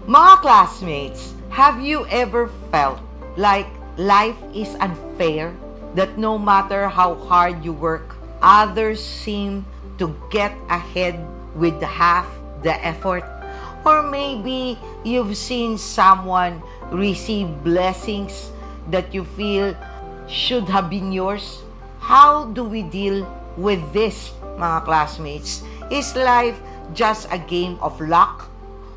Mga classmates, have you ever felt like life is unfair? That no matter how hard you work, others seem to get ahead with half the effort? Or maybe you've seen someone receive blessings that you feel should have been yours? How do we deal with this, mga classmates? Is life just a game of luck?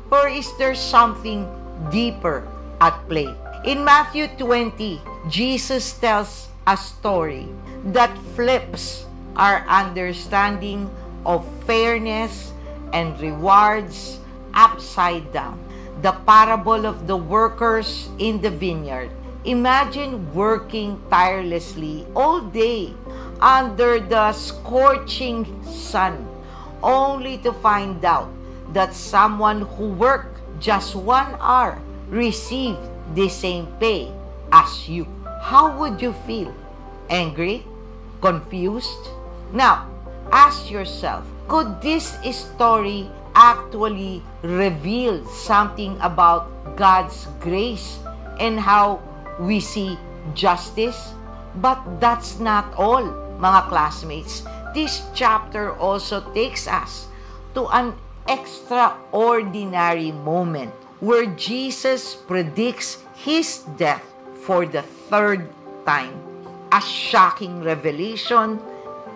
Or is there something deeper at play? In Matthew 20, Jesus tells a story that flips our understanding of fairness and rewards upside down. The parable of the workers in the vineyard. Imagine working tirelessly all day under the scorching sun, only to find out that someone who worked just 1 hour received the same pay as you. How would you feel? Angry? Confused? Now, ask yourself, could this story actually reveal something about God's grace and how we see justice? But that's not all, mga classmates. This chapter also takes us to an extraordinary moment where Jesus predicts his death for the 3rd time. A shocking revelation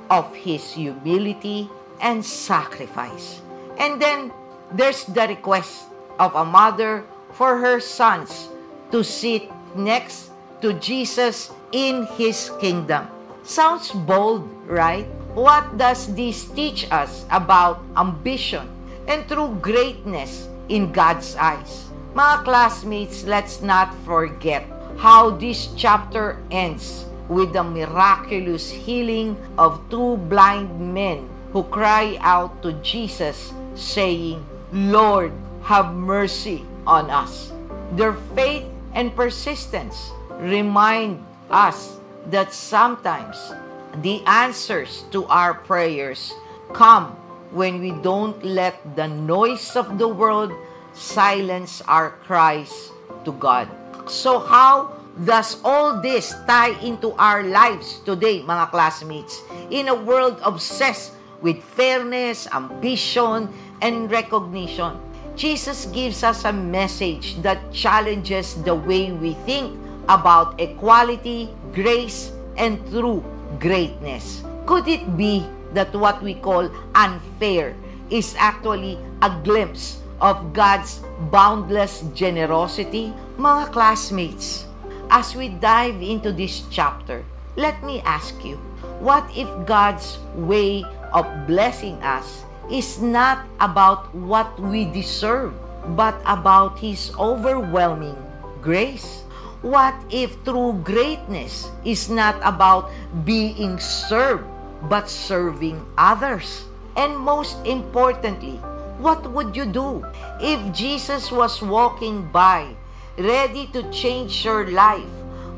of his humility and sacrifice. And then there's the request of a mother for her sons to sit next to Jesus in his kingdom. Sounds bold, right? What does this teach us about ambition and true greatness in God's eyes? Mga classmates, let's not forget how this chapter ends with the miraculous healing of 2 blind men who cry out to Jesus saying, "Lord, have mercy on us." Their faith and persistence remind us that sometimes the answers to our prayers come when we don't let the noise of the world silence our cries to God. So how does all this tie into our lives today, mga classmates? In a world obsessed with fairness, ambition, and recognition, Jesus gives us a message that challenges the way we think about equality, grace, and true greatness. Could it be that what we call unfair is actually a glimpse of God's boundless generosity? Mga classmates, as we dive into this chapter, let me ask you, what if God's way of blessing us is not about what we deserve, but about His overwhelming grace? What if true greatness is not about being served, but serving others? And most importantly, what would you do if Jesus was walking by, ready to change your life,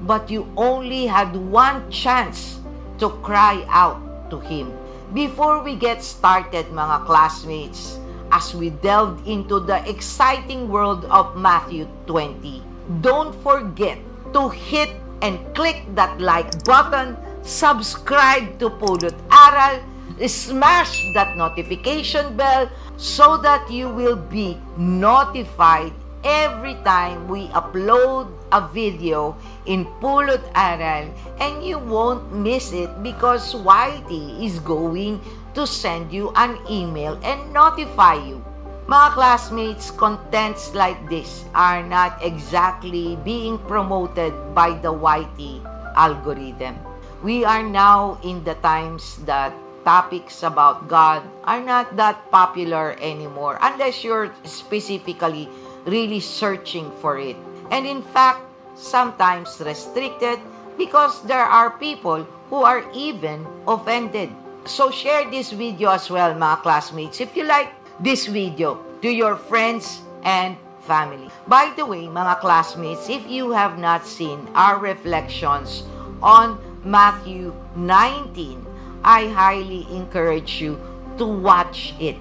but you only had one chance to cry out to Him? Before we get started, mga classmates, as we delve into the exciting world of Matthew 20, don't forget to hit and click that like button, subscribe to Pulot Aral, smash that notification bell so that you will be notified every time we upload a video in Pulot Aral, and you won't miss it because Whitey is going to send you an email and notify you. Mga classmates, contents like this are not exactly being promoted by the Whitey algorithm. We are now in the times that topics about God are not that popular anymore unless you're specifically really searching for it. And in fact, sometimes restricted because there are people who are even offended. So share this video as well, mga classmates, if you like this video, to your friends and family. By the way, mga classmates, if you have not seen our reflections on Matthew 19, I highly encourage you to watch it.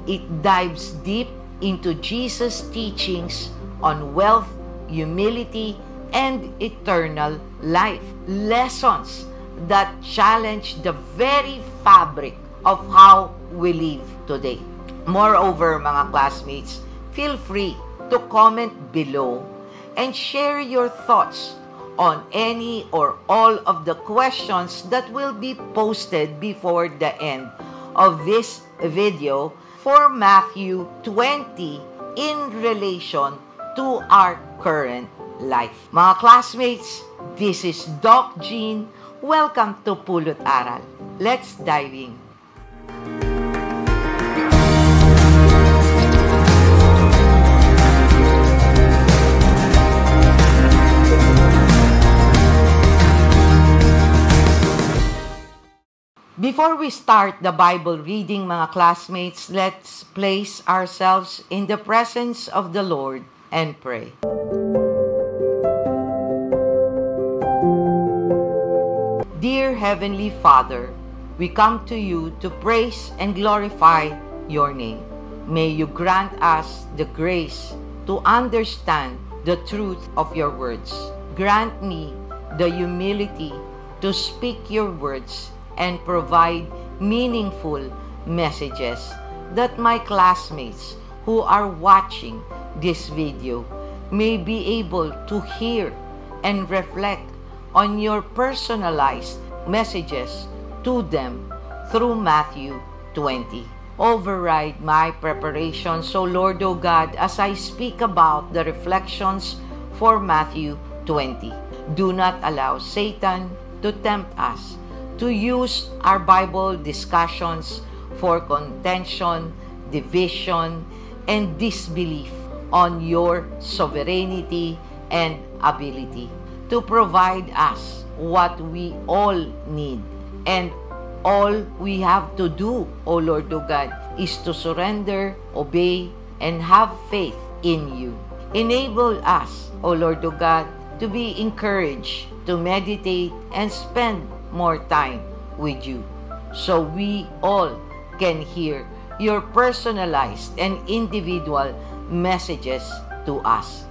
It dives deep into Jesus' teachings on wealth, humility, and eternal life. Lessons that challenge the very fabric of how we live today. Moreover, mga classmates, feel free to comment below and share your thoughts on any or all of the questions that will be posted before the end of this video for Matthew 20 in relation to our current life. Mga classmates, this is Doc Jean. Welcome to Pulot Aral. Let's dive in. Before we start the Bible reading, mga classmates, let's place ourselves in the presence of the Lord and pray. Dear Heavenly Father, we come to you to praise and glorify your name. May you grant us the grace to understand the truth of your words. Grant me the humility to speak your words and provide meaningful messages that my classmates who are watching this video may be able to hear and reflect on your personalized messages to them through Matthew 20. Override my preparation, so Lord, O God, as I speak about the reflections for Matthew 20. Do not allow Satan to tempt us to use our Bible discussions for contention, division, and disbelief on your sovereignty and ability to provide us what we all need. And all we have to do, O Lord, O God, is to surrender, obey, and have faith in you. Enable us, O Lord, O God, to be encouraged, to meditate, and spend more time with you, so we all can hear your personalized and individual messages to us.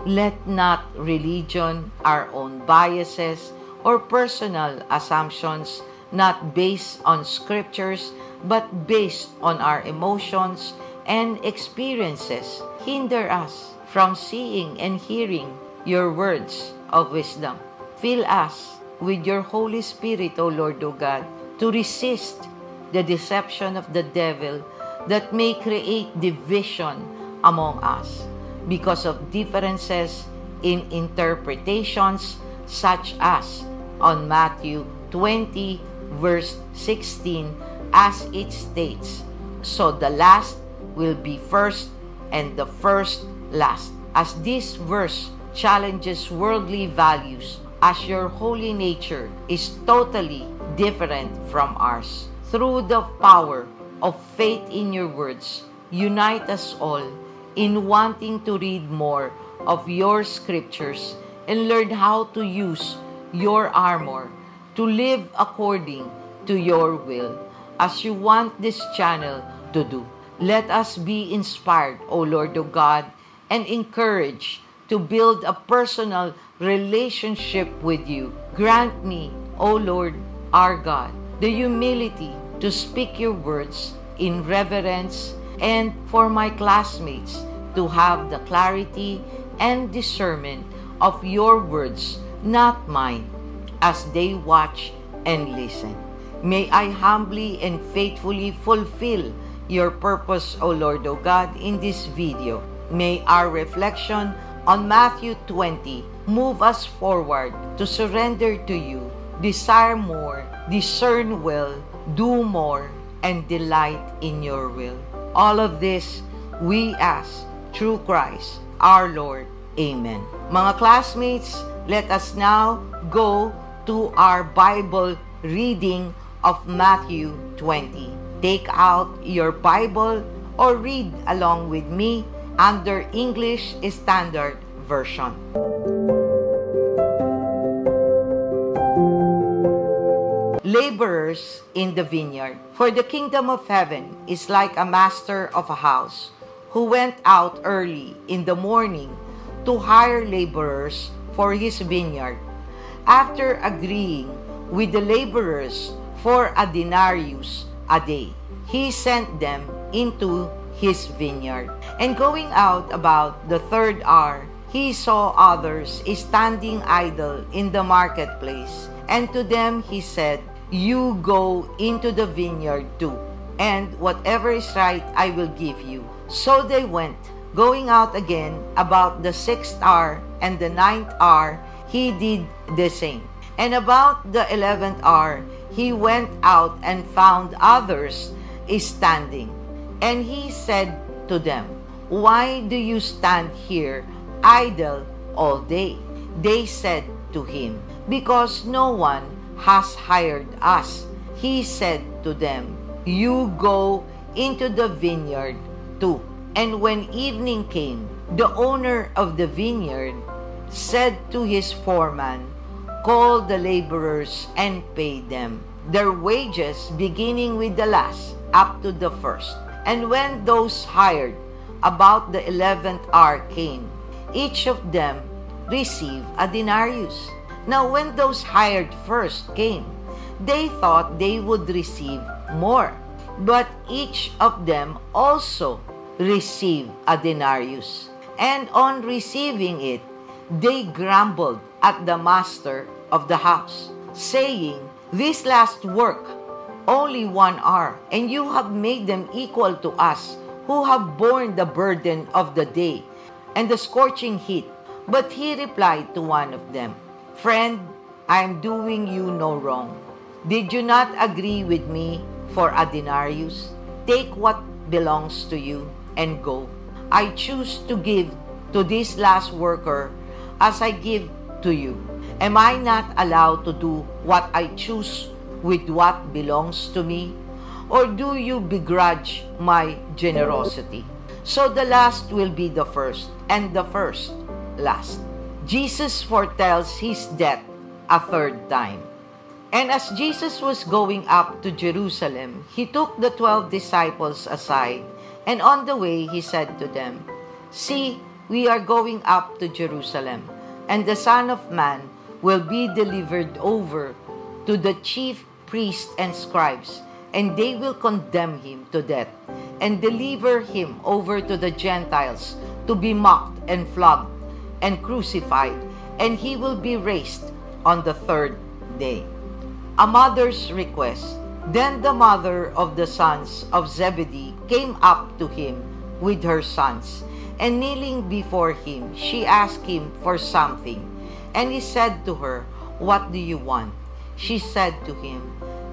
Let not religion, our own biases, or personal assumptions, not based on scriptures, but based on our emotions and experiences, hinder us from seeing and hearing your words of wisdom. Fill us with your Holy Spirit, O Lord, O God, to resist the deception of the devil that may create division among us because of differences in interpretations, such as on Matthew 20 verse 16, as it states, "So the last will be first and the first last." As this verse challenges worldly values, as your holy nature is totally different from ours. Through the power of faith in your words, unite us all in wanting to read more of your scriptures and learn how to use your armor to live according to your will, as you want this channel to do. Let us be inspired, O Lord, O God, and encouraged to build a personal relationship with you. Grant me, O Lord, our God, the humility to speak your words in reverence, and for my classmates to have the clarity and discernment of your words, not mine, as they watch and listen. May I humbly and faithfully fulfill your purpose, O Lord, O God, in this video. May our reflection on Matthew 20 move us forward to surrender to you, desire more, discern well, do more, and delight in your will. All of this we ask through Christ our Lord. Amen. Mga classmates, let us now go to our Bible reading of Matthew 20. Take out your Bible or read along with me under English Standard Version. Laborers in the vineyard. For the kingdom of heaven is like a master of a house who went out early in the morning to hire laborers for his vineyard. After agreeing with the laborers for a denarius a day, he sent them into his vineyard. And going out about the third hour, he saw others standing idle in the marketplace. And to them he said, "You go into the vineyard too, and whatever is right I will give you." So they went. Going out again about the 6th hour and the 9th hour, he did the same. And about the 11th hour, he went out and found others standing. And he said to them, "Why do you stand here idle all day?" They said to him, "Because no one has hired us." He said to them, "You go into the vineyard too." And when evening came, the owner of the vineyard said to his foreman, "Call the laborers and pay them their wages, beginning with the last up to the first." And when those hired about the 11th hour came, each of them received a denarius. Now when those hired first came, they thought they would receive more, but each of them also received a denarius. And on receiving it, they grumbled at the master of the house, saying, "This last work only 1 hour, and you have made them equal to us, who have borne the burden of the day and the scorching heat." But he replied to one of them, "Friend, I am doing you no wrong. Did you not agree with me for a denarius? Take what belongs to you and go. I choose to give to this last worker as I give to you. Am I not allowed to do what I choose with what belongs to me? Or do you begrudge my generosity?" So the last will be the first, and the first last. Jesus foretells his death a third time. And as Jesus was going up to Jerusalem, he took the 12 disciples aside, and on the way he said to them, "See, we are going up to Jerusalem, and the Son of Man will be delivered over to the chief priests and scribes, and they will condemn him to death, and deliver him over to the Gentiles to be mocked and flogged and crucified, and he will be raised on the third day." A mother's request. Then the mother of the sons of Zebedee came up to him with her sons, and kneeling before him, she asked him for something. And he said to her, "What do you want?" She said to him,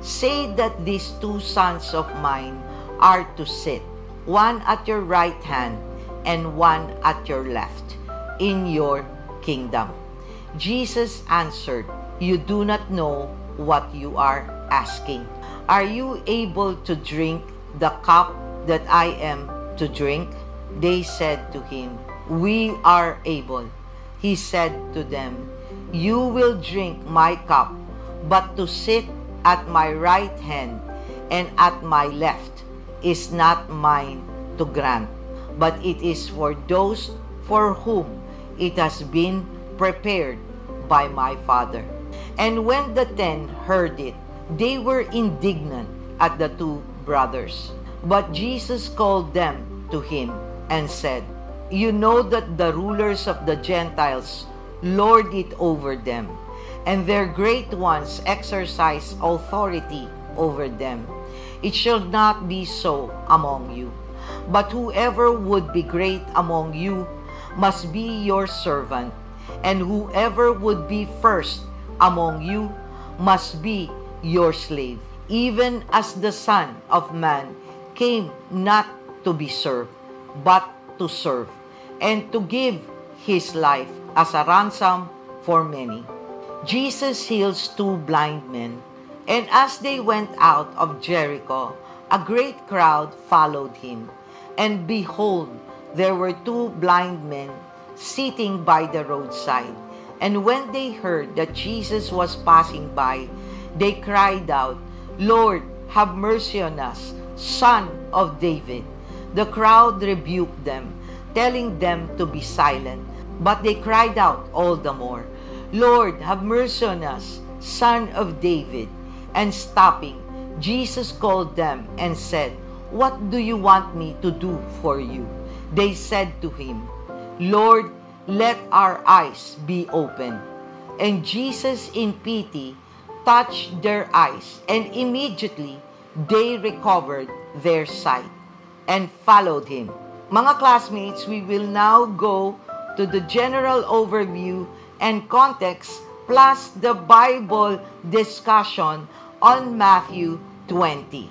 "Say that these 2 sons of mine are to sit, one at your right hand and one at your left, in your kingdom." Jesus answered, "You do not know what you are asking. Are you able to drink the cup that I am to drink?" They said to him, "We are able." He said to them, "You will drink my cup, but to sit at my right hand and at my left is not mine to grant, but it is for those for whom it has been prepared by my Father." And when the 10 heard it, they were indignant at the 2 brothers. But Jesus called them to him and said, "You know that the rulers of the Gentiles lord it over them, and their great ones exercise authority over them. It shall not be so among you. But whoever would be great among you must be your servant, and whoever would be first among you must be your slave, even as the Son of Man came not to be served, but to serve, and to give his life as a ransom for many." Jesus heals 2 blind men. And as they went out of Jericho, a great crowd followed him. And behold, there were 2 blind men sitting by the roadside. And when they heard that Jesus was passing by, they cried out, "Lord, have mercy on us, Son of David." The crowd rebuked them, telling them to be silent. But they cried out all the more, "Lord, have mercy on us, Son of David." And stopping, Jesus called them and said, "What do you want me to do for you?" They said to him, "Lord, let our eyes be opened." And Jesus in pity touched their eyes, and immediately they recovered their sight and followed him. Mga classmates, we will now go to the general overview and context plus the Bible discussion on Matthew 20.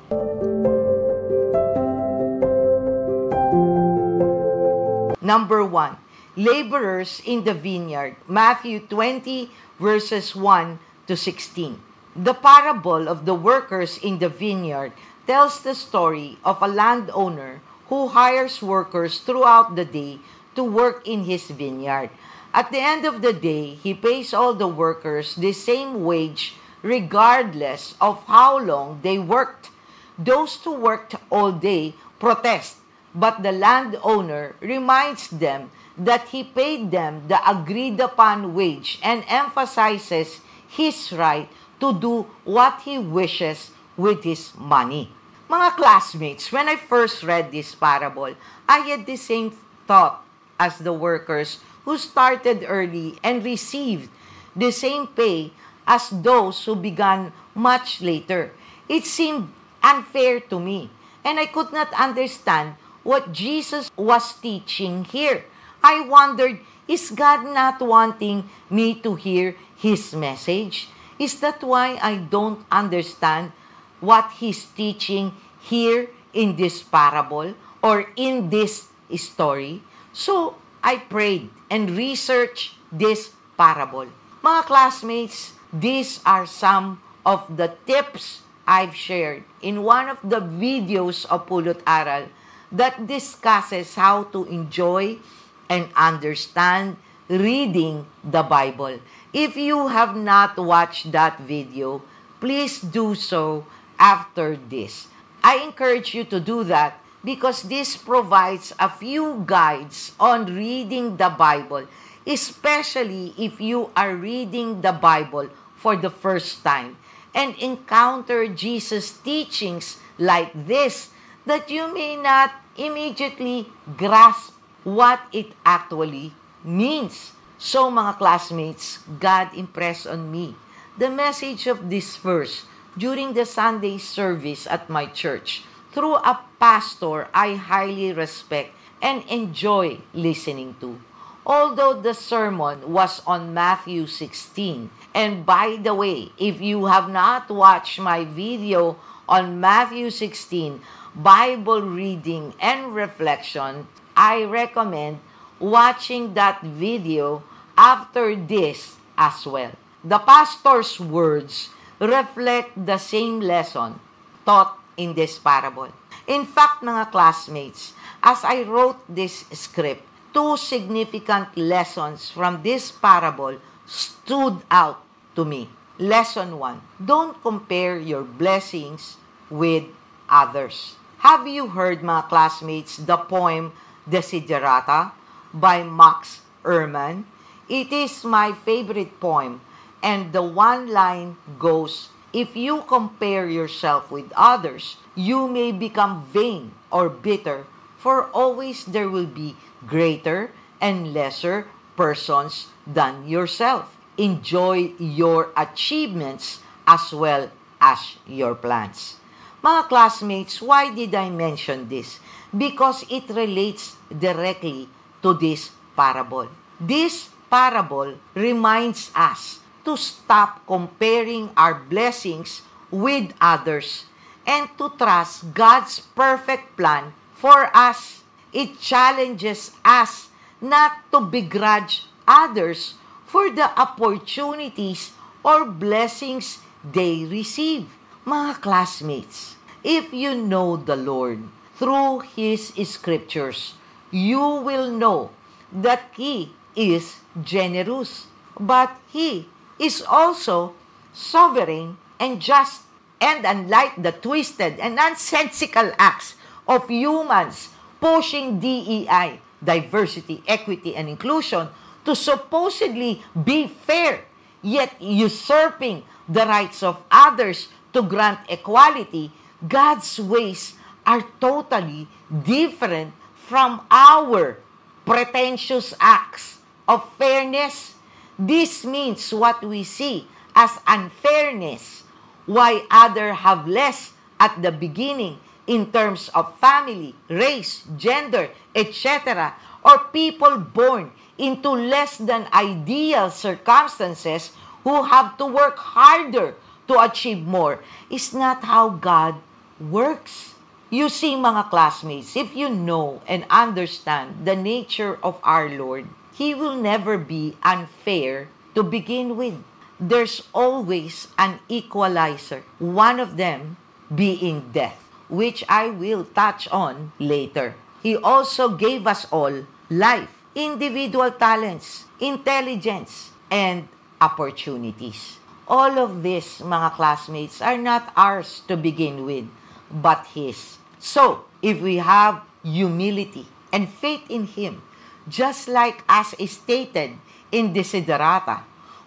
Number 1, laborers in the vineyard. Matthew 20 verses 1 to 16. The parable of the workers in the vineyard tells the story of a landowner who hires workers throughout the day to work in his vineyard. At the end of the day, he pays all the workers the same wage regardless of how long they worked. Those who worked all day protest, but the landowner reminds them that he paid them the agreed-upon wage and emphasizes his right to do what he wishes with his money. Mga classmates, when I first read this parable, I had the same thought as the workers who started early and received the same pay as those who began much later. It seemed unfair to me, and I could not understand what Jesus was teaching here. I wondered, is God not wanting me to hear His message? Is that why I don't understand what He's teaching here in this parable or in this story? So, I prayed and researched this parable. Mga classmates, these are some of the tips I've shared in one of the videos of Pulot Aral that discusses how to enjoy and understand reading the Bible. If you have not watched that video, please do so after this. I encourage you to do that because this provides a few guides on reading the Bible, especially if you are reading the Bible for the first time and encounter Jesus' teachings like this that you may not immediately grasp what it actually means. So mga classmates, God impressed on me the message of this verse during the Sunday service at my church through a pastor I highly respect and enjoy listening to. Although the sermon was on Matthew 16, and by the way, if you have not watched my video on Matthew 16, Bible reading and reflection, I recommend watching that video after this as well. The pastor's words reflect the same lesson taught in this parable. In fact, mga classmates, as I wrote this script, two significant lessons from this parable stood out to me. Lesson 1, don't compare your blessings with others. Have you heard, mga classmates, the poem Desiderata by Max Ehrmann? It is my favorite poem, and the one line goes, if you compare yourself with others, you may become vain or bitter, for always there will be greater and lesser persons than yourself. Enjoy your achievements as well as your plans. Mga classmates, why did I mention this? Because it relates directly to this parable. This parable reminds us to stop comparing our blessings with others and to trust God's perfect plan for us. It challenges us not to begrudge others for the opportunities or blessings they receive. Mga classmates, if you know the Lord through His scriptures, you will know that He is generous, but He is also sovereign and just, and unlike the twisted and nonsensical acts of humans pushing DEI, diversity, equity, and inclusion to supposedly be fair, yet usurping the rights of others to grant equality, God's ways are totally different from our pretentious acts of fairness. This means what we see as unfairness, why others have less at the beginning in terms of family, race, gender, etc., or people born into less than ideal circumstances who have to work harder to achieve more, is not how God works. You see, mga classmates, if you know and understand the nature of our Lord, He will never be unfair to begin with. There's always an equalizer, one of them being death, which I will touch on later. He also gave us all life, individual talents, intelligence, and opportunities. All of these, mga classmates, are not ours to begin with, but His. So, if we have humility and faith in Him, just like as stated in Desiderata,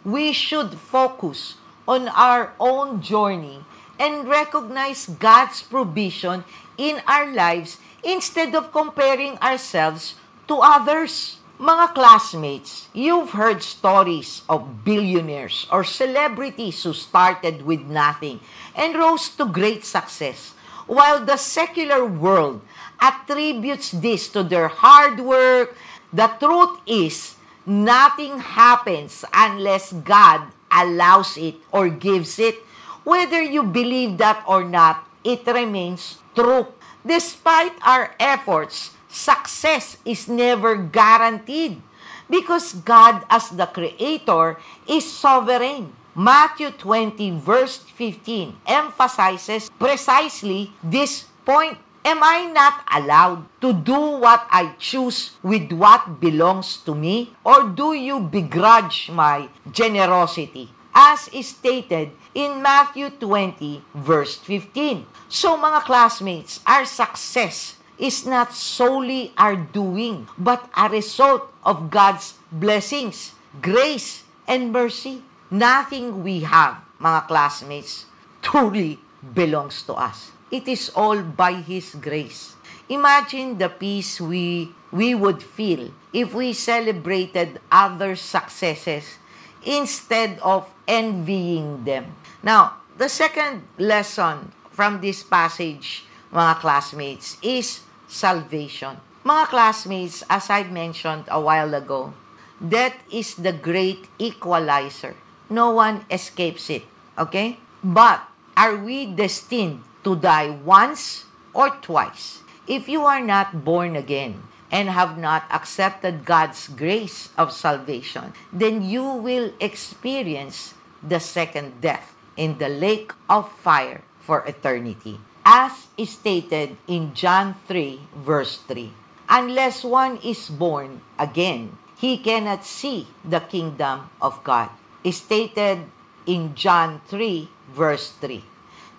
we should focus on our own journey and recognize God's provision in our lives instead of comparing ourselves to others. Mga classmates, you've heard stories of billionaires or celebrities who started with nothing and rose to great success, while the secular world attributes this to their hard work. The truth is, nothing happens unless God allows it or gives it. Whether you believe that or not, it remains true. Despite our efforts, success is never guaranteed because God, as the Creator, is sovereign. Matthew 20 verse 15 emphasizes precisely this point. Am I not allowed to do what I choose with what belongs to me? Or do you begrudge my generosity? As is stated in Matthew 20 verse 15. So mga classmates, our success is not solely our doing, but a result of God's blessings, grace, and mercy. Nothing we have, mga classmates, truly belongs to us. It is all by His grace. Imagine the peace we would feel if we celebrated others' successes instead of envying them. Now, the second lesson from this passage, mga classmates, is salvation. Mga classmates, as I mentioned a while ago, death is the great equalizer. No one escapes it, okay? But are we destined to die once or twice? If you are not born again and have not accepted God's grace of salvation, then you will experience the second death in the lake of fire for eternity. As is stated in John 3 verse 3, unless one is born again, he cannot see the kingdom of God. Is stated in John 3 verse 3.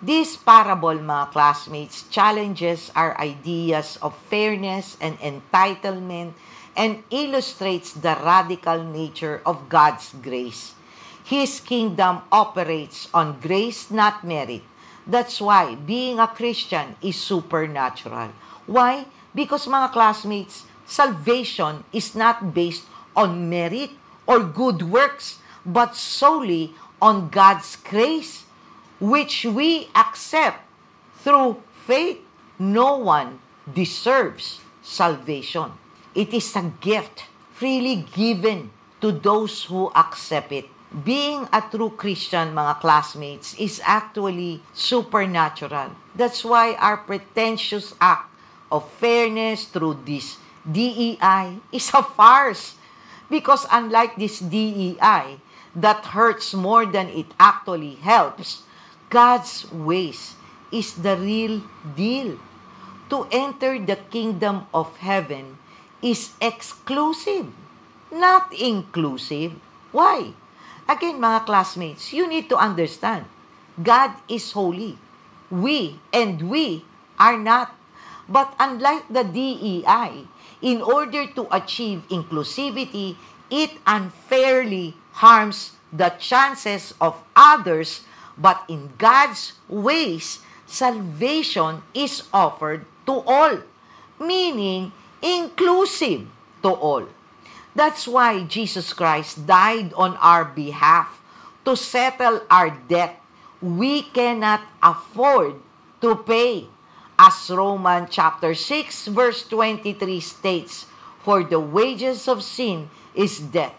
This parable, mga classmates, challenges our ideas of fairness and entitlement and illustrates the radical nature of God's grace. His kingdom operates on grace, not merit. That's why being a Christian is supernatural. Why? Because, mga classmates, salvation is not based on merit or good works, but solely on God's grace, which we accept through faith. No one deserves salvation. It is a gift freely given to those who accept it. Being a true Christian, mga classmates, is actually supernatural. That's why our pretentious act of fairness through this DEI is a farce. Because unlike this DEI that hurts more than it actually helps, God's ways is the real deal. To enter the kingdom of heaven is exclusive, not inclusive. Why? Again, mga classmates, you need to understand, God is holy. We are not. But unlike the DEI, in order to achieve inclusivity, it unfairly harms the chances of others, but in God's ways, salvation is offered to all, meaning inclusive to all. That's why Jesus Christ died on our behalf to settle our debt we cannot afford to pay. As Romans chapter 6 verse 23 states, "For the wages of sin is death,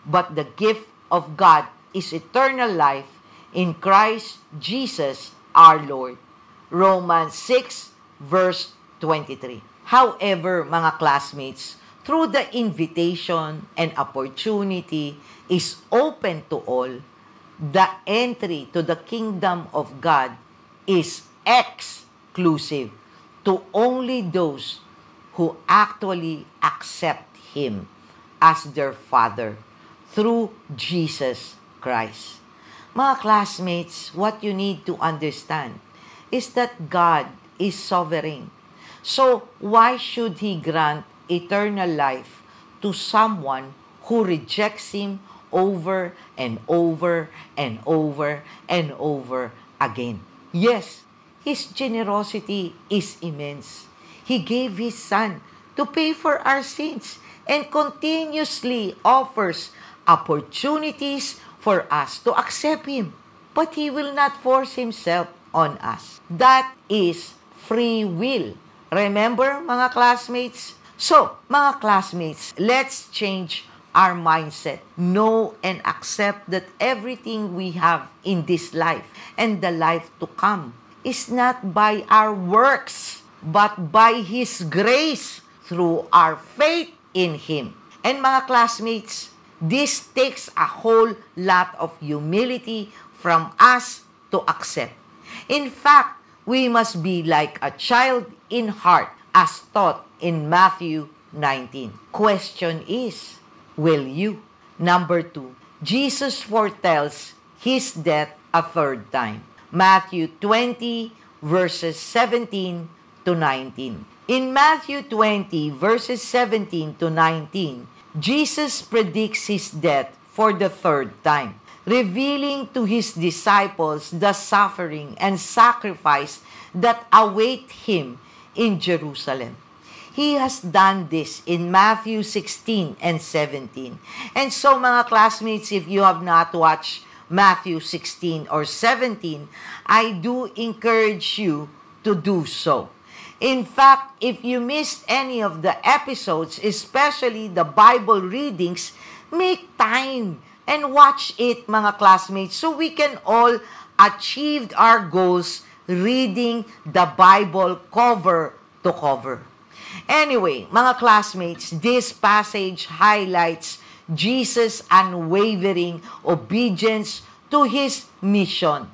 but the gift of God is eternal life in Christ Jesus our Lord." Romans 6 verse 23. However, mga classmates, through the invitation and opportunity is open to all, the entry to the kingdom of God is exclusive to only those who actually accept Him as their Father through Jesus Christ. Mga classmates, what you need to understand is that God is sovereign. So, why should He grant eternal life to someone who rejects Him over and over and over and over again? Yes, His generosity is immense. He gave His Son to pay for our sins and continuously offers opportunities for us to accept Him. But He will not force Himself on us. That is free will. Remember, mga classmates? So, mga classmates, let's change our mindset. Know and accept that everything we have in this life and the life to come is not by our works, but by His grace through our faith in Him. And mga classmates, this takes a whole lot of humility from us to accept. In fact, we must be like a child in heart as taught in Matthew 19. Question is, will you? Number 2, Jesus foretells His death a third time. Matthew 20 verses 17 to 19. In Matthew 20 verses 17 to 19, Jesus predicts His death for the third time, revealing to His disciples the suffering and sacrifice that await Him in Jerusalem. He has done this in Matthew 16 and 17. And so, mga classmates, if you have not watched Matthew 16 or 17, I do encourage you to do so. In fact, if you missed any of the episodes, especially the Bible readings, make time and watch it, mga classmates, so we can all achieve our goals reading the Bible cover to cover. Anyway, mga classmates, this passage highlights Jesus' unwavering obedience to His mission,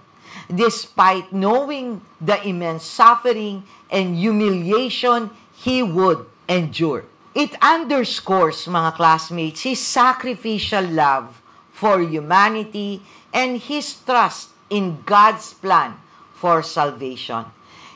despite knowing the immense suffering and humiliation He would endure. It underscores, mga classmates, His sacrificial love for humanity and His trust in God's plan for salvation.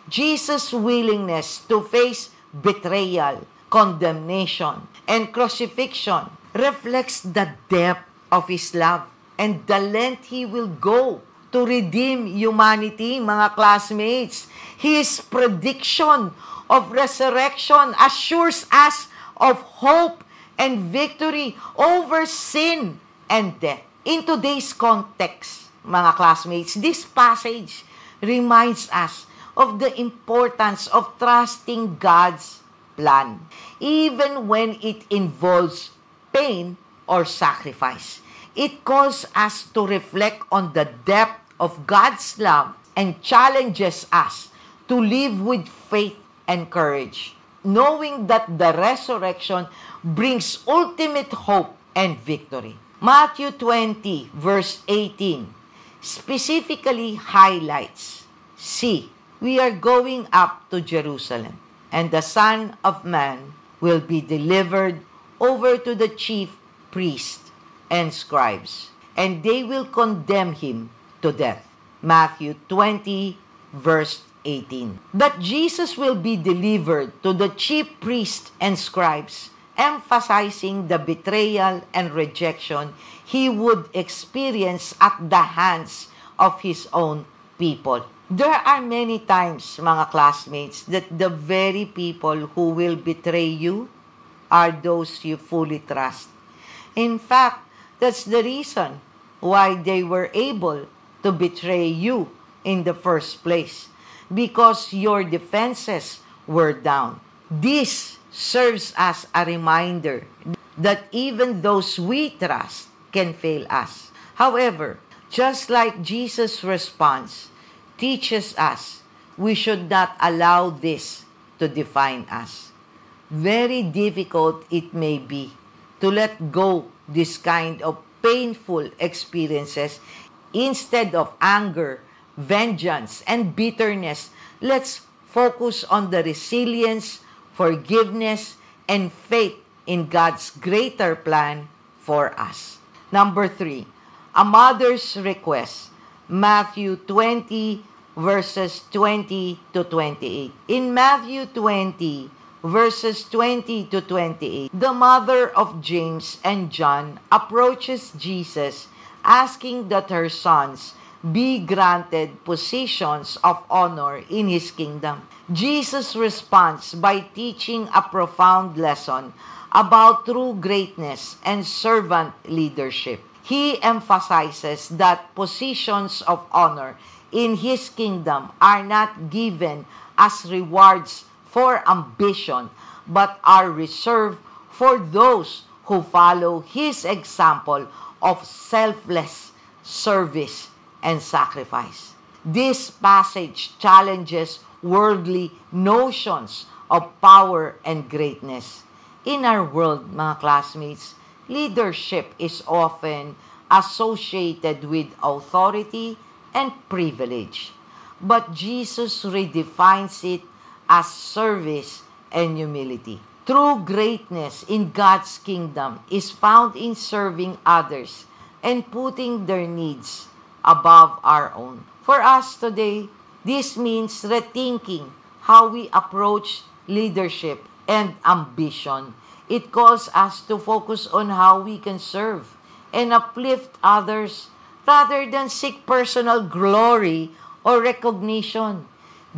Jesus' willingness to face betrayal, condemnation, and crucifixion reflects the depth of His love and the length He will go to redeem humanity, mga classmates. His prediction of resurrection assures us of hope and victory over sin and death. In today's context, mga classmates, this passage reminds us of the importance of trusting God's plan, even when it involves pain or sacrifice. It calls us to reflect on the depth of God's love and challenges us to live with faith and courage, knowing that the resurrection brings ultimate hope and victory. Matthew 20, verse 18, specifically highlights, "See, we are going up to Jerusalem, and the Son of Man will be delivered over to the chief priests and scribes, and they will condemn Him to death." Matthew 20, verse 18. That Jesus will be delivered to the chief priests and scribes, emphasizing the betrayal and rejection he would experience at the hands of his own people. There are many times, mga classmates, that the very people who will betray you are those you fully trust. In fact, that's the reason why they were able to betray you in the first place, because your defenses were down. This serves as a reminder that even those we trust can fail us. However, just like Jesus' response teaches us, we should not allow this to define us. Very difficult it may be to let go this kind of painful experiences. Instead of anger, vengeance, and bitterness, let's focus on the resilience, forgiveness, and faith in God's greater plan for us. Number 3, a mother's request. Matthew 20, verses 20 to 28. In Matthew 20, verses 20 to 28, the mother of James and John approaches Jesus, asking that her sons be granted positions of honor in his kingdom. Jesus responds by teaching a profound lesson about true greatness and servant leadership. He emphasizes that positions of honor in his kingdom are not given as rewards for ambition, but are reserved for those who follow his example of selfless service and sacrifice. This passage challenges worldly notions of power and greatness. In our world, mga classmates, leadership is often associated with authority and privilege. But Jesus redefines it as service and humility. True greatness in God's kingdom is found in serving others and putting their needs above our own. For us today, this means rethinking how we approach leadership and ambition. It calls us to focus on how we can serve and uplift others rather than seek personal glory or recognition.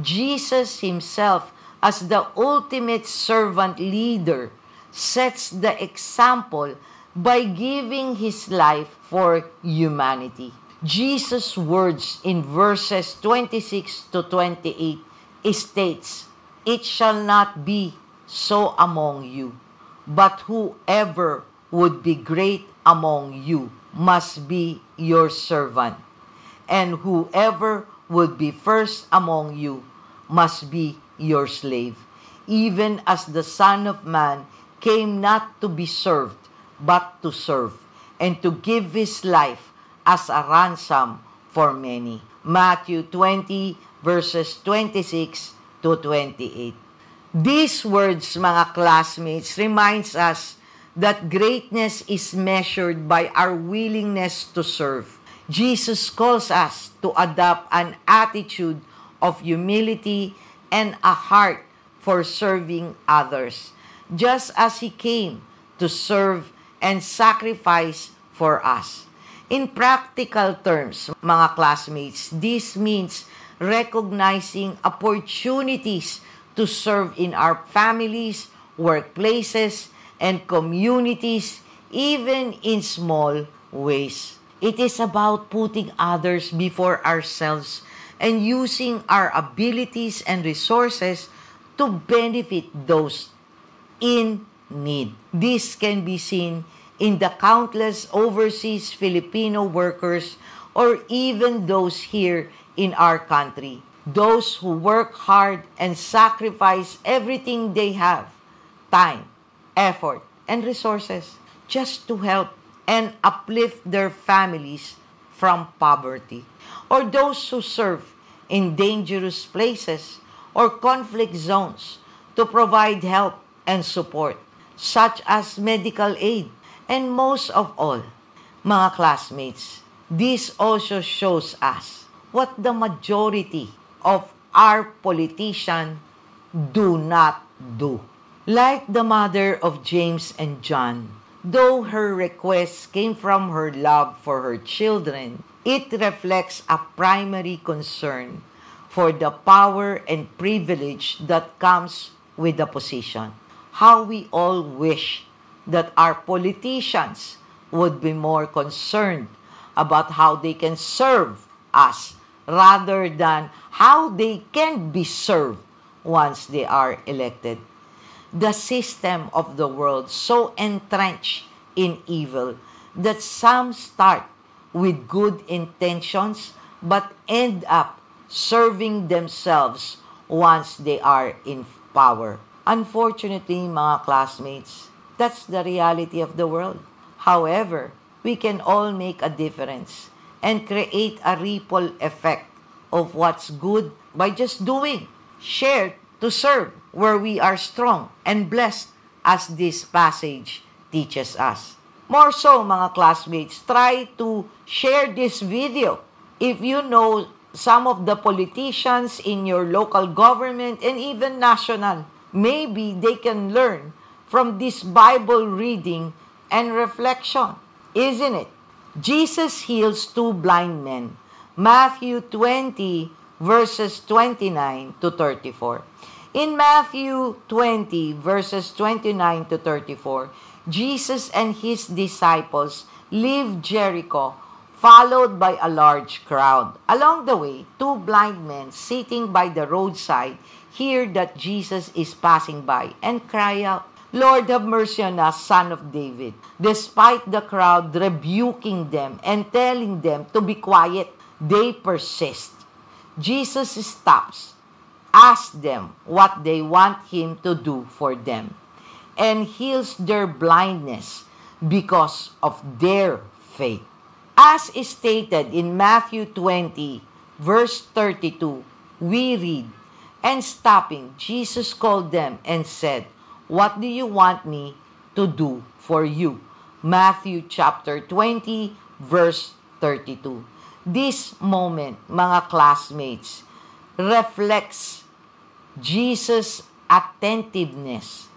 Jesus himself, as the ultimate servant leader, sets the example by giving his life for humanity. Jesus' words in verses 26 to 28 states, "It shall not be so among you, but whoever would be great among you must be your servant, and whoever would be first among you must be your slave, even as the Son of Man came not to be served, but to serve, and to give his life as a ransom for many." Matthew 20, verses 26 to 28. These words, mga classmates, reminds us that greatness is measured by our willingness to serve. Jesus calls us to adopt an attitude of humility and a heart for serving others, just as he came to serve and sacrifice for us. In practical terms, mga classmates, this means recognizing opportunities to serve in our families, workplaces, and communities, even in small ways. It is about putting others before ourselves and using our abilities and resources to benefit those in need. This can be seen in the countless overseas Filipino workers or even those here in our country. Those who work hard and sacrifice everything they have, time, effort, and resources, just to help and uplift their families from poverty. Or those who serve in dangerous places or conflict zones to provide help and support, such as medical aid. And most of all, mga classmates, this also shows us what the majority of our politicians do not do. Like the mother of James and John, though her request came from her love for her children, it reflects a primary concern for the power and privilege that comes with the position. How we all wish that our politicians would be more concerned about how they can serve us rather than how they can be served once they are elected. The system of the world so entrenched in evil that some start with good intentions but end up serving themselves once they are in power. Unfortunately, mga classmates, that's the reality of the world. However, we can all make a difference and create a ripple effect of what's good by just doing. Share to serve where we are strong and blessed as this passage teaches us. More so, mga classmates, try to share this video. If you know some of the politicians in your local government and even national, maybe they can learn from this Bible reading and reflection. Isn't it? Jesus heals two blind men. Matthew 20 verses 29 to 34. In Matthew 20 verses 29 to 34, Jesus and his disciples leave Jericho, followed by a large crowd. Along the way, two blind men sitting by the roadside hear that Jesus is passing by and cry out, "Lord, have mercy on us, Son of David." Despite the crowd rebuking them and telling them to be quiet, they persist. Jesus stops, asks them what they want him to do for them, and heals their blindness because of their faith. As is stated in Matthew 20, verse 32, we read, "And stopping, Jesus called them and said, 'What do you want me to do for you?'" Matthew chapter 20, verse 32. This moment, mga classmates, reflects Jesus' attentiveness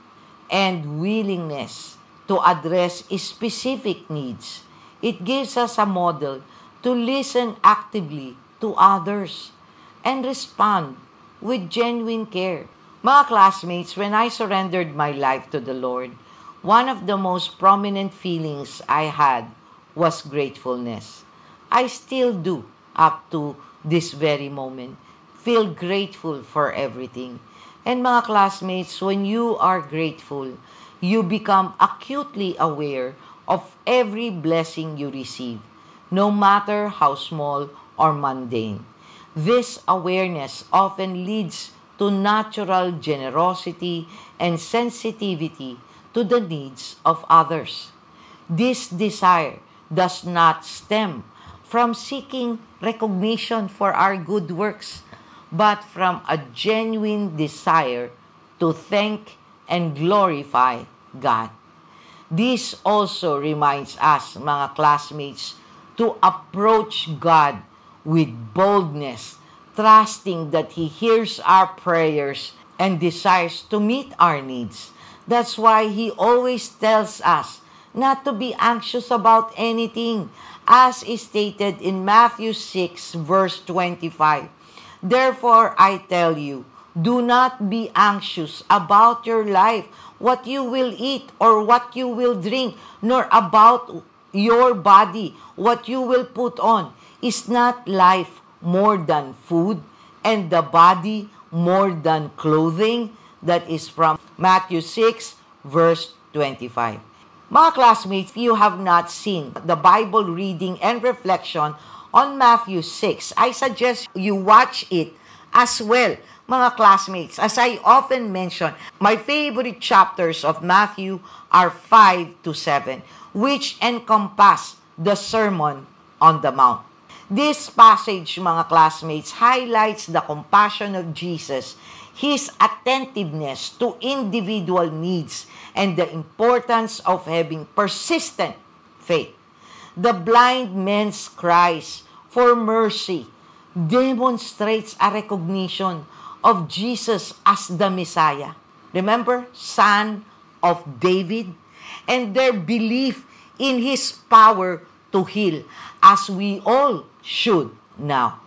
and willingness to address specific needs. It gives us a model to listen actively to others and respond with genuine care. Mga classmates, when I surrendered my life to the Lord, one of the most prominent feelings I had was gratefulness. I still do up to this very moment. Feel grateful for everything. And mga classmates, when you are grateful, you become acutely aware of every blessing you receive, no matter how small or mundane. This awareness often leads to natural generosity and sensitivity to the needs of others. This desire does not stem from seeking recognition for our good works, but from a genuine desire to thank and glorify God. This also reminds us, mga classmates, to approach God with boldness, trusting that He hears our prayers and desires to meet our needs. That's why He always tells us not to be anxious about anything, as is stated in Matthew 6, verse 25. "Therefore I tell you, do not be anxious about your life, what you will eat or what you will drink, nor about your body, what you will put on. Is not life more than food, and the body more than clothing?" That is from Matthew 6, verse 25. Mga classmates, if you have not seen the Bible reading and reflection on Matthew 6, I suggest you watch it as well, mga classmates. As I often mention, my favorite chapters of Matthew are 5 to 7, which encompass the Sermon on the Mount. This passage, mga classmates, highlights the compassion of Jesus, His attentiveness to individual needs, and the importance of having persistent faith. The blind man's cries for mercy demonstrates a recognition of Jesus as the Messiah. Remember, Son of David? And their belief in His power to heal, as we all should now.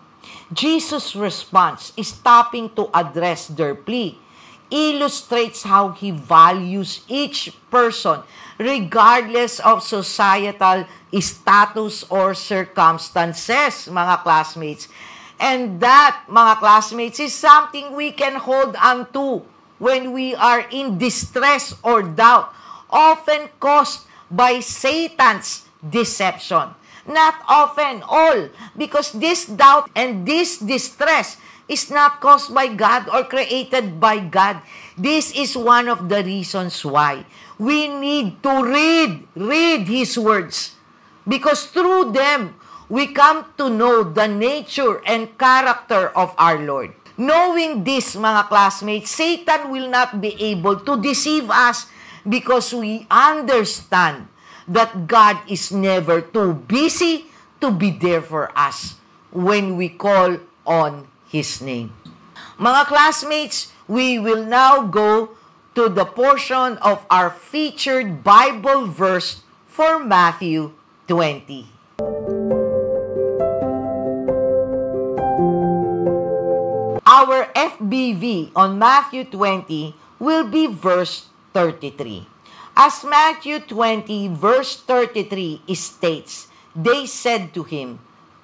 Jesus' response, stopping to address their plea, illustrates how He values each person regardless of societal status or circumstances, mga classmates. And that, mga classmates, is something we can hold on to when we are in distress or doubt, often caused by Satan's deception. Not often, all, because this doubt and this distress is not caused by God or created by God. This is one of the reasons why we need to read His words. Because through them, we come to know the nature and character of our Lord. Knowing this, mga classmates, Satan will not be able to deceive us because we understand that God is never too busy to be there for us when we call on His name. Mga classmates, we will now go to the portion of our featured Bible verse for Matthew 20. Our FBV on Matthew 20 will be verse 33. As Matthew 20 verse 33 states, they said to Him,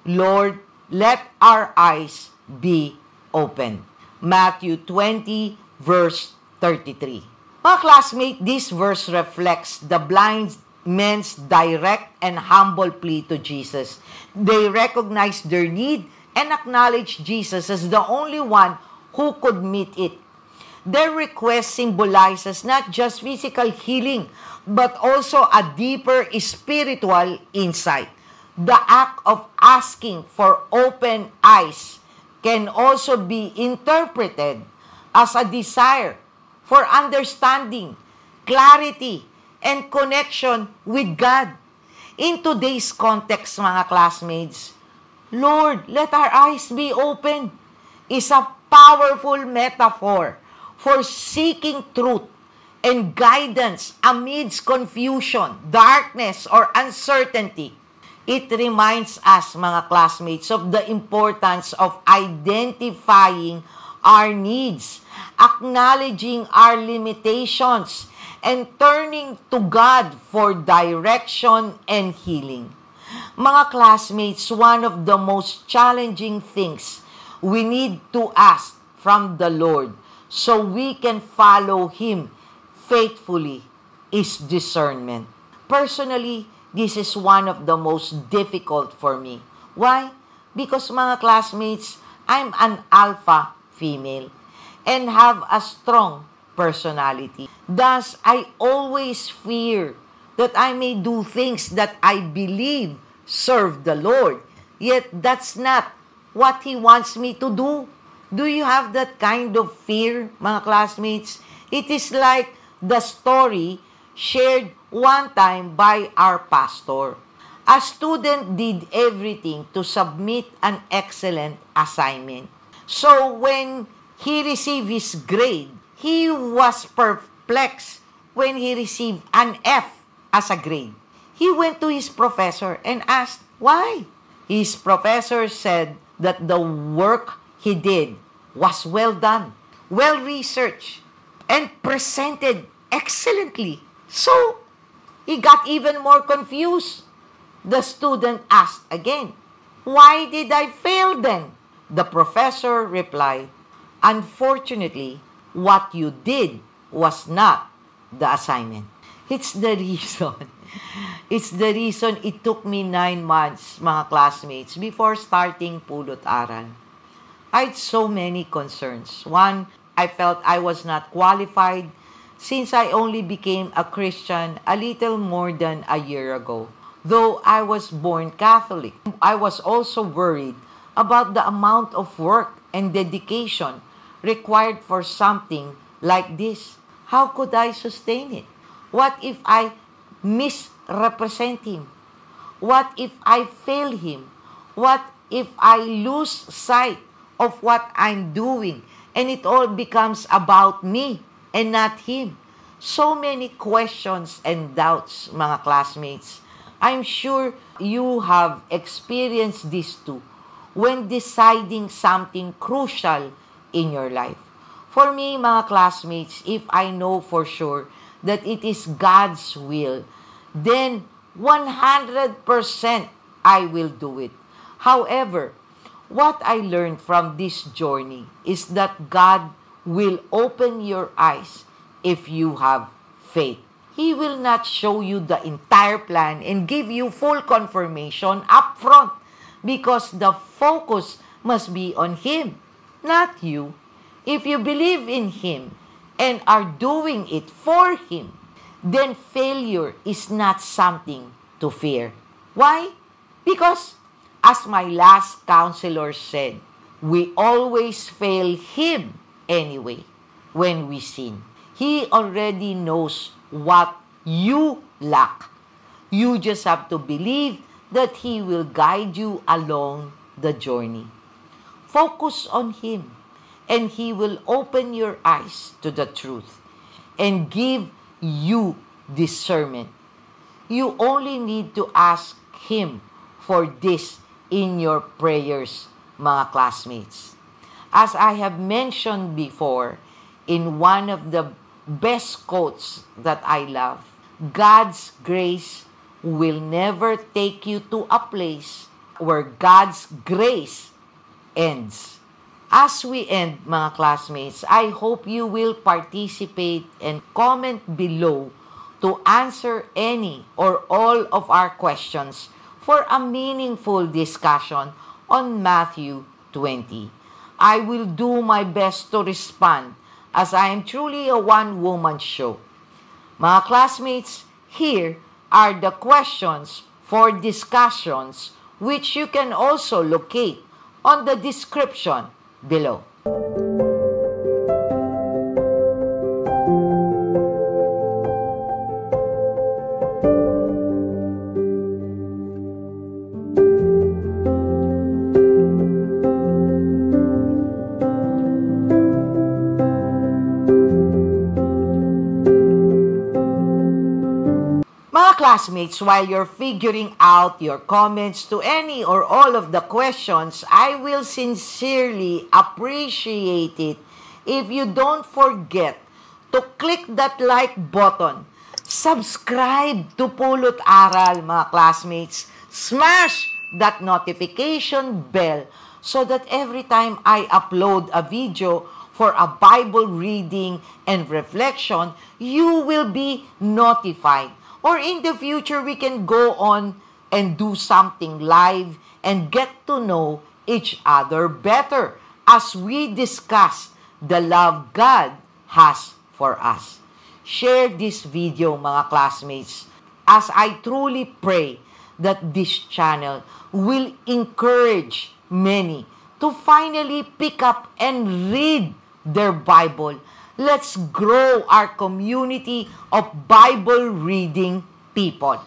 Lord, let our eyes be open. Matthew 20 verse 33. Mga classmates, this verse reflects the blind men's direct and humble plea to Jesus. They recognized their need and acknowledge Jesus as the only one who could meet it. Their request symbolizes not just physical healing, but also a deeper spiritual insight. The act of asking for open eyes can also be interpreted as a desire for understanding, clarity, and connection with God. In today's context, mga classmates, Lord, let our eyes be open is a powerful metaphor for seeking truth and guidance amidst confusion, darkness, or uncertainty. It reminds us, mga classmates, of the importance of identifying our needs, acknowledging our limitations, and turning to God for direction and healing. Mga classmates, one of the most challenging things we need to ask from the Lord so we can follow Him faithfully is discernment. Personally, this is one of the most difficult for me. Why? Because, mga classmates, I'm an alpha female and have a strong personality. Thus, I always fear that I may do things that I believe serve the Lord. Yet, that's not what He wants me to do. Do you have that kind of fear, mga classmates? It is like the story shared one time by our pastor. A student did everything to submit an excellent assignment. So when he received his grade, he was perplexed when he received an F as a grade. He went to his professor and asked why. His professor said that the work he did was well done, well researched, and presented excellently. So, he got even more confused. The student asked again, "Why did I fail then?" The professor replied, "Unfortunately, what you did was not the assignment." It's the reason. It's the reason it took me 9 months, mga classmates, before starting Pulot Aral. I had so many concerns. One, I felt I was not qualified since I only became a Christian a little more than a year ago. Though I was born Catholic, I was also worried about the amount of work and dedication required for something like this. How could I sustain it? What if I misrepresent Him? What if I fail Him? What if I lose sight of what I'm doing and it all becomes about me and not Him? So many questions and doubts, mga classmates. I'm sure you have experienced this too when deciding something crucial in your life. For me, mga classmates, if I know for sure that it is God's will, then 100% I will do it. However, what I learned from this journey is that God will open your eyes if you have faith. He will not show you the entire plan and give you full confirmation up front because the focus must be on Him, not you. If you believe in Him and are doing it for Him, then failure is not something to fear. Why? Because, as my last counselor said, we always fail Him anyway when we sin. He already knows what you lack. You just have to believe that He will guide you along the journey. Focus on Him, and He will open your eyes to the truth and give you discernment. You only need to ask Him for this in your prayers, mga classmates. As I have mentioned before, in one of the best quotes that I love, God's grace will never take you to a place where God's grace ends. As we end, mga classmates, I hope you will participate and comment below to answer any or all of our questions for a meaningful discussion on Matthew 20. I will do my best to respond as I am truly a one-woman show. Mga classmates, here are the questions for discussions which you can also locate on the description below. Classmates, while you're figuring out your comments to any or all of the questions, I will sincerely appreciate it if you don't forget to click that like button. Subscribe to Pulot Aral, mga classmates. Smash that notification bell so that every time I upload a video for a Bible reading and reflection, you will be notified. Or in the future, we can go on and do something live and get to know each other better as we discuss the love God has for us. Share this video, mga classmates, as I truly pray that this channel will encourage many to finally pick up and read their Bible. Let's grow our community of Bible reading people.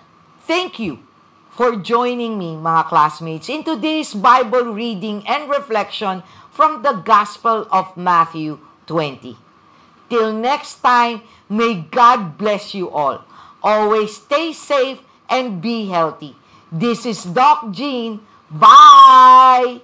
Thank you for joining me, mga classmates, in today's Bible reading and reflection from the Gospel of Matthew 20. Till next time, may God bless you all. Always stay safe and be healthy. This is Doc Jean. Bye!